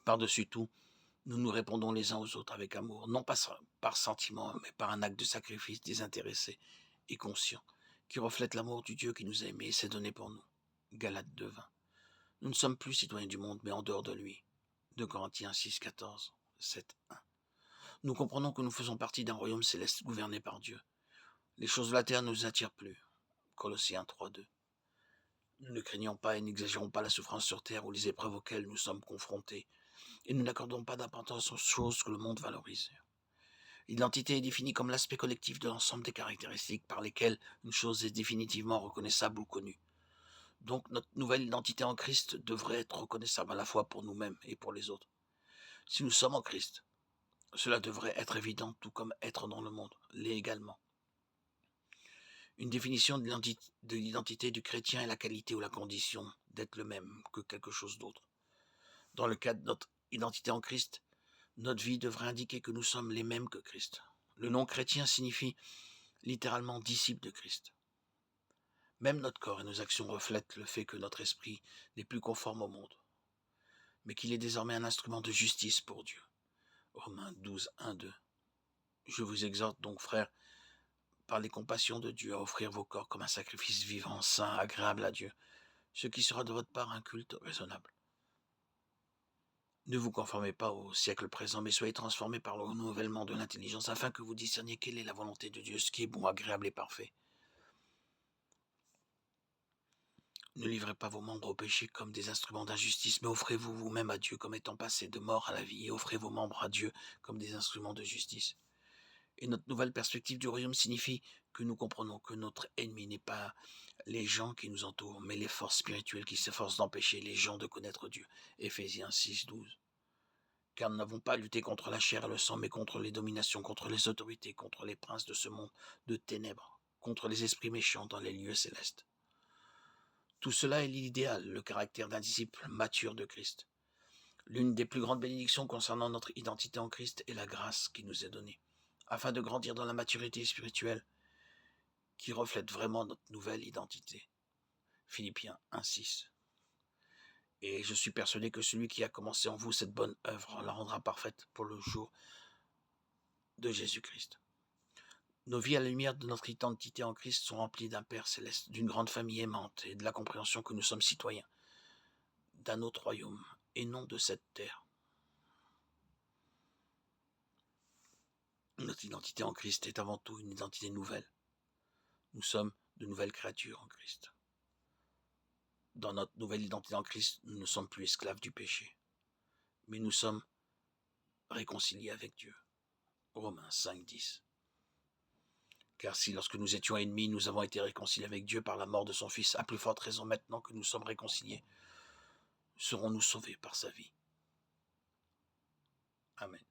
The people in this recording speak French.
Par-dessus tout, nous nous répondons les uns aux autres avec amour, non pas par sentiment, mais par un acte de sacrifice désintéressé et conscient, qui reflète l'amour du Dieu qui nous a aimés et s'est donné pour nous. Galates 2:20. Nous ne sommes plus citoyens du monde, mais en dehors de lui. 2 Corinthiens 6:14, 7:1. Nous comprenons que nous faisons partie d'un royaume céleste gouverné par Dieu. Les choses de la terre ne nous attirent plus. Colossiens 3:2. Nous ne craignons pas et n'exagérons pas la souffrance sur terre ou les épreuves auxquelles nous sommes confrontés, et nous n'accordons pas d'importance aux choses que le monde valorise. L'identité est définie comme l'aspect collectif de l'ensemble des caractéristiques par lesquelles une chose est définitivement reconnaissable ou connue. Donc notre nouvelle identité en Christ devrait être reconnaissable à la fois pour nous-mêmes et pour les autres. Si nous sommes en Christ, cela devrait être évident, tout comme être dans le monde l'est également. Une définition de l'identité du chrétien est la qualité ou la condition d'être le même que quelque chose d'autre. Dans le cas de notre identité en Christ, notre vie devrait indiquer que nous sommes les mêmes que Christ. Le nom chrétien signifie littéralement disciple de Christ. Même notre corps et nos actions reflètent le fait que notre esprit n'est plus conforme au monde, mais qu'il est désormais un instrument de justice pour Dieu. Romains 12:1-2. Je vous exhorte donc, frères, par les compassions de Dieu, à offrir vos corps comme un sacrifice vivant, saint, agréable à Dieu, ce qui sera de votre part un culte raisonnable. Ne vous conformez pas au siècle présent, mais soyez transformés par le renouvellement de l'intelligence, afin que vous discerniez quelle est la volonté de Dieu, ce qui est bon, agréable et parfait. Ne livrez pas vos membres au péché comme des instruments d'injustice, mais offrez-vous vous-même à Dieu comme étant passés de mort à la vie, et offrez vos membres à Dieu comme des instruments de justice. Et notre nouvelle perspective du royaume signifie que nous comprenons que notre ennemi n'est pas les gens qui nous entourent, mais les forces spirituelles qui s'efforcent d'empêcher les gens de connaître Dieu. Éphésiens 6:12. Car nous n'avons pas lutté contre la chair et le sang, mais contre les dominations, contre les autorités, contre les princes de ce monde de ténèbres, contre les esprits méchants dans les lieux célestes. Tout cela est l'idéal, le caractère d'un disciple mature de Christ. L'une des plus grandes bénédictions concernant notre identité en Christ est la grâce qui nous est donnée, afin de grandir dans la maturité spirituelle qui reflète vraiment notre nouvelle identité. Philippiens 1:6. Et je suis persuadé que celui qui a commencé en vous cette bonne œuvre la rendra parfaite pour le jour de Jésus-Christ. Nos vies à la lumière de notre identité en Christ sont remplies d'un Père céleste, d'une grande famille aimante et de la compréhension que nous sommes citoyens d'un autre royaume et non de cette terre. Notre identité en Christ est avant tout une identité nouvelle. Nous sommes de nouvelles créatures en Christ. Dans notre nouvelle identité en Christ, nous ne sommes plus esclaves du péché, mais nous sommes réconciliés avec Dieu. Romains 5:10. Car si lorsque nous étions ennemis, nous avons été réconciliés avec Dieu par la mort de son Fils, à plus forte raison maintenant que nous sommes réconciliés, serons-nous sauvés par sa vie. Amen.